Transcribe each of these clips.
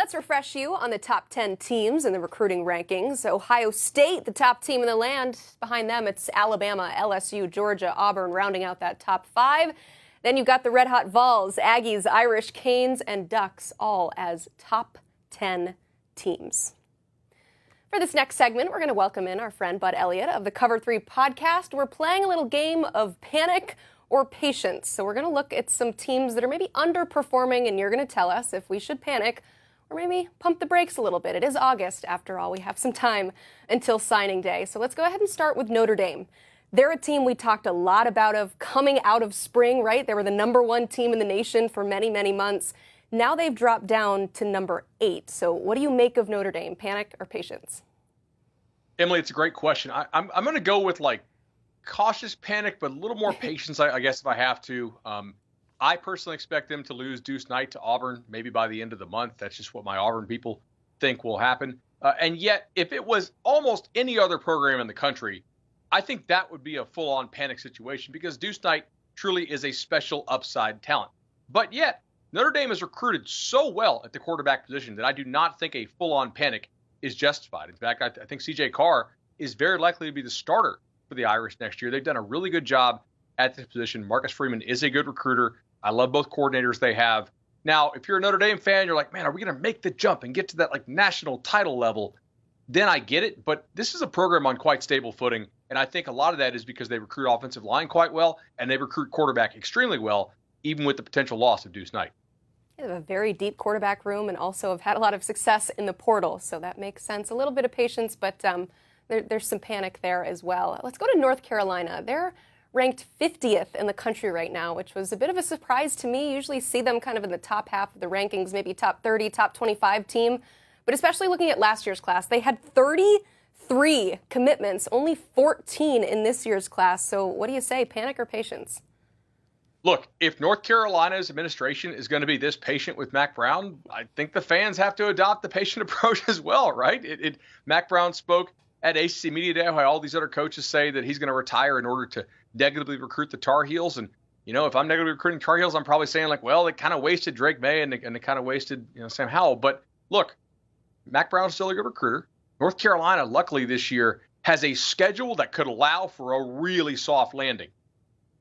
Let's refresh you on the top 10 teams in the recruiting rankings. Ohio State, the top team in the land. Behind them, it's Alabama, LSU, Georgia, Auburn, rounding out that top 5. Then you've got the Red Hot Vols, Aggies, Irish, Canes, and Ducks, all as top 10 teams. For this next segment, we're going to welcome in our friend Bud Elliott of the Cover 3 podcast. We're playing a little game of panic or patience. So we're going to look at some teams that are maybe underperforming, and you're going to tell us if we should panic or maybe pump the brakes a little bit. It is August, after all. We have some time until signing day. So let's go ahead and start with Notre Dame. They're a team we talked a lot about of coming out of spring, right? They were the #1 team in the nation for many, many months. Now they've dropped down to number 8. So what do you make of Notre Dame? Panic or patience? Emily, it's a great question. I'm going to go with cautious panic, but a little more patience, I guess, if I have to. I personally expect them to lose Deuce Knight to Auburn maybe by the end of the month. That's just what my Auburn people think will happen. And yet, if it was almost any other program in the country, I think that would be a full-on panic situation because Deuce Knight truly is a special upside talent. But yet, Notre Dame has recruited so well at the quarterback position that I do not think a full-on panic is justified. In fact, I think C.J. Carr is very likely to be the starter for the Irish next year. They've done a really good job at this position. Marcus Freeman is a good recruiter. I love both coordinators they have. Now, if you're a Notre Dame fan, you're like, man, are we going to make the jump and get to that national title level? Then I get it. But this is a program on quite stable footing. And I think a lot of that is because they recruit offensive line quite well and they recruit quarterback extremely well, even with the potential loss of Deuce Knight. They have a very deep quarterback room and also have had a lot of success in the portal. So that makes sense. A little bit of patience, but there's some panic there as well. Let's go to North Carolina. They're ranked 50th in the country right now, which was a bit of a surprise to me. Usually see them kind of in the top half of the rankings, maybe top 30, top 25 team. But especially looking at last year's class, they had 33 commitments, only 14 in this year's class. So what do you say, panic or patience? Look, if North Carolina's administration is going to be this patient with Mack Brown, I think the fans have to adopt the patient approach as well, right? Mack Brown spoke at ACC Media Day, how all these other coaches say that he's going to retire in order to negatively recruit the Tar Heels. And, if I'm negatively recruiting Tar Heels, I'm probably saying well, they kind of wasted Drake May and they kind of wasted, Sam Howell. But look, Mack Brown's still a good recruiter. North Carolina, luckily this year, has a schedule that could allow for a really soft landing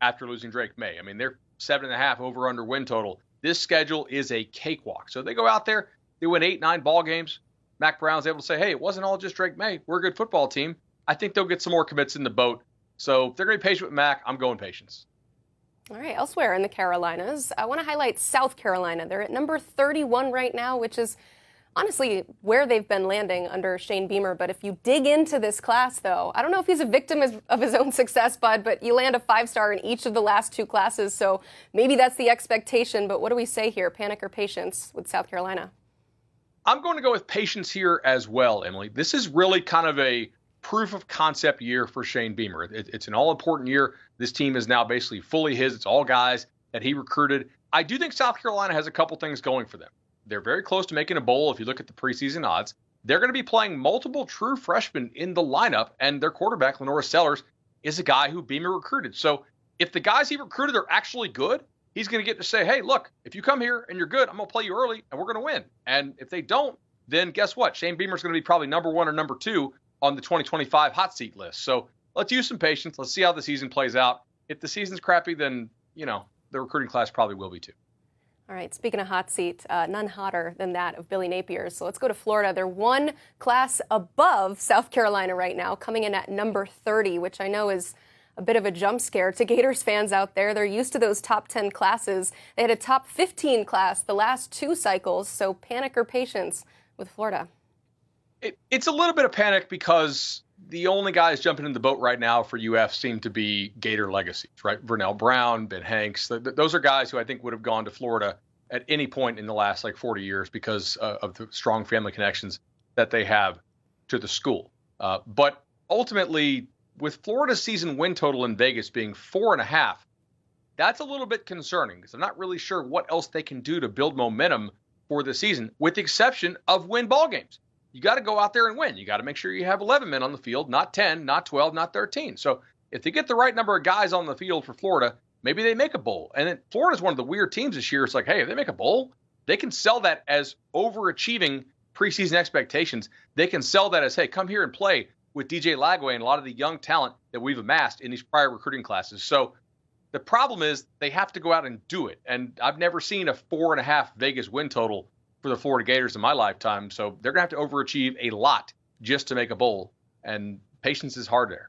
after losing Drake May. I mean, they're 7.5 over/under win total. This schedule is a cakewalk. So they go out there, they win 8-9 ball games. Mack Brown's able to say, hey, it wasn't all just Drake May. We're a good football team. I think they'll get some more commits in the boat. So if they're going to be patient with Mack, I'm going patience. All right, elsewhere in the Carolinas, I want to highlight South Carolina. They're at number 31 right now, which is honestly where they've been landing under Shane Beamer. But if you dig into this class, though, I don't know if he's a victim of his own success, Bud, but you land a 5-star in each of the last 2 classes. So maybe that's the expectation. But what do we say here, panic or patience with South Carolina? I'm going to go with patience here as well, Emily. This is really kind of a proof of concept year for Shane Beamer. It's an all-important year. This team is now basically fully his. It's all guys that he recruited. I do think South Carolina has a couple things going for them. They're very close to making a bowl if you look at the preseason odds. They're going to be playing multiple true freshmen in the lineup, and their quarterback, Lenora Sellers, is a guy who Beamer recruited. So if the guys he recruited are actually good, he's going to get to say, hey, look, if you come here and you're good, I'm going to play you early, and we're going to win. And if they don't, then guess what? Shane Beamer's going to be probably number 1 or number 2 on the 2025 hot seat list. So let's use some patience. Let's see how the season plays out. If the season's crappy, then, the recruiting class probably will be too. All right, speaking of hot seat, none hotter than that of Billy Napier. So let's go to Florida. They're 1 class above South Carolina right now, coming in at number 30, which I know is a bit of a jump scare to Gators fans out there. They're used to those top 10 classes. They had a top 15 class the last 2 cycles, so panic or patience with Florida? It's a little bit of panic because the only guys jumping in the boat right now for UF seem to be Gator legacies, right? Vernell Brown, Ben Hanks. Those are guys who I think would have gone to Florida at any point in the last 40 years because of the strong family connections that they have to the school. But ultimately, with Florida's season win total in Vegas being 4.5, that's a little bit concerning because I'm not really sure what else they can do to build momentum for the season, with the exception of win ball games. You got to go out there and win. You got to make sure you have 11 men on the field, not 10, not 12, not 13. So if they get the right number of guys on the field for Florida, maybe they make a bowl. And then Florida's one of the weird teams this year. It's like, hey, if they make a bowl, they can sell that as overachieving preseason expectations. They can sell that as, hey, come here and play with DJ Lagway and a lot of the young talent that we've amassed in these prior recruiting classes. So the problem is they have to go out and do it. And I've never seen a 4.5 Vegas win total for the Florida Gators in my lifetime. So they're going to have to overachieve a lot just to make a bowl. And patience is hard there.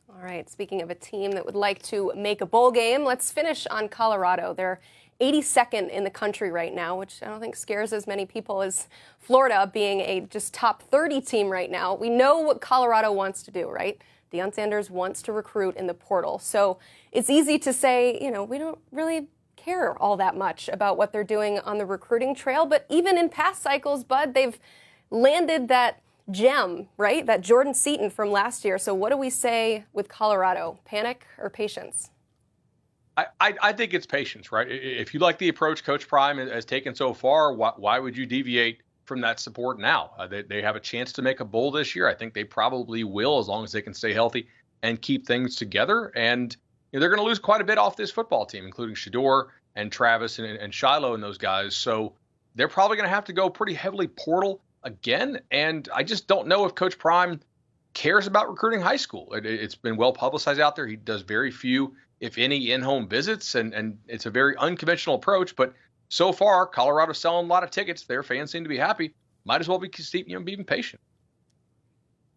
All right, speaking of a team that would like to make a bowl game, let's finish on Colorado. They're 82nd in the country right now, which I don't think scares as many people as Florida being a just top 30 team right now. We know what Colorado wants to do, right? Deion Sanders wants to recruit in the portal. So it's easy to say, we don't really care all that much about what they're doing on the recruiting trail. But even in past cycles, Bud, they've landed that gem, right? That Jordan Seaton from last year. So what do we say with Colorado? Panic or patience? I think it's patience, right? If you like the approach Coach Prime has taken so far, why would you deviate from that support now? They have a chance to make a bowl this year. I think they probably will, as long as they can stay healthy and keep things together. And they're going to lose quite a bit off this football team, including Shador and Travis and Shiloh and those guys. So they're probably going to have to go pretty heavily portal again. And I just don't know if Coach Prime cares about recruiting high school. It's been well publicized out there. He does very few, if any, in-home visits, and it's a very unconventional approach. But so far, Colorado's selling a lot of tickets. Their fans seem to be happy. Might as well be being patient.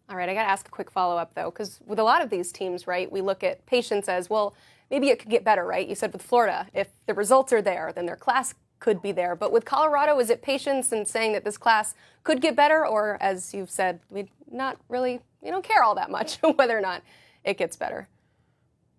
All right, I got to ask a quick follow-up, though, because with a lot of these teams, right, we look at patience as, well, maybe it could get better, right? You said with Florida, if the results are there, then their class could be there. But with Colorado, is it patience and saying that this class could get better? Or, as you've said, we don't care all that much whether or not it gets better?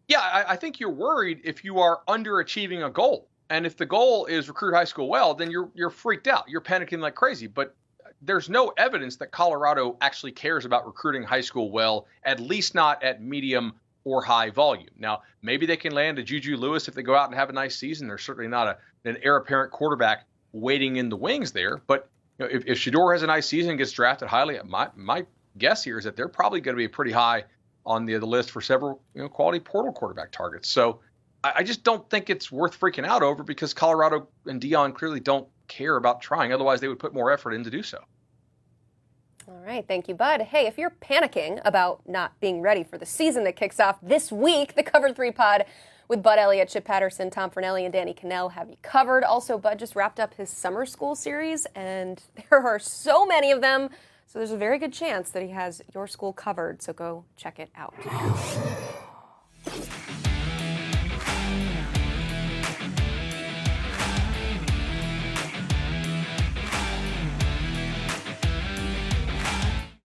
Yeah, I think you're worried if you are underachieving a goal. And if the goal is recruit high school well, then you're freaked out. You're panicking like crazy. But there's no evidence that Colorado actually cares about recruiting high school well, at least not at medium or high volume. Now, maybe they can land a Juju Lewis if they go out and have a nice season. There's certainly not an heir apparent quarterback waiting in the wings there. But if Shador has a nice season and gets drafted highly, my guess here is that they're probably going to be pretty high on the list for several quality portal quarterback targets. So I just don't think it's worth freaking out over, because Colorado and Deion clearly don't care about trying. Otherwise, they would put more effort in to do so. All right. Thank you, Bud. Hey, if you're panicking about not being ready for the season that kicks off this week, the Cover 3 pod with Bud Elliott, Chip Patterson, Tom Fornelli, and Danny Cannell have you covered. Also, Bud just wrapped up his summer school series, and there are so many of them. So there's a very good chance that he has your school covered. So go check it out.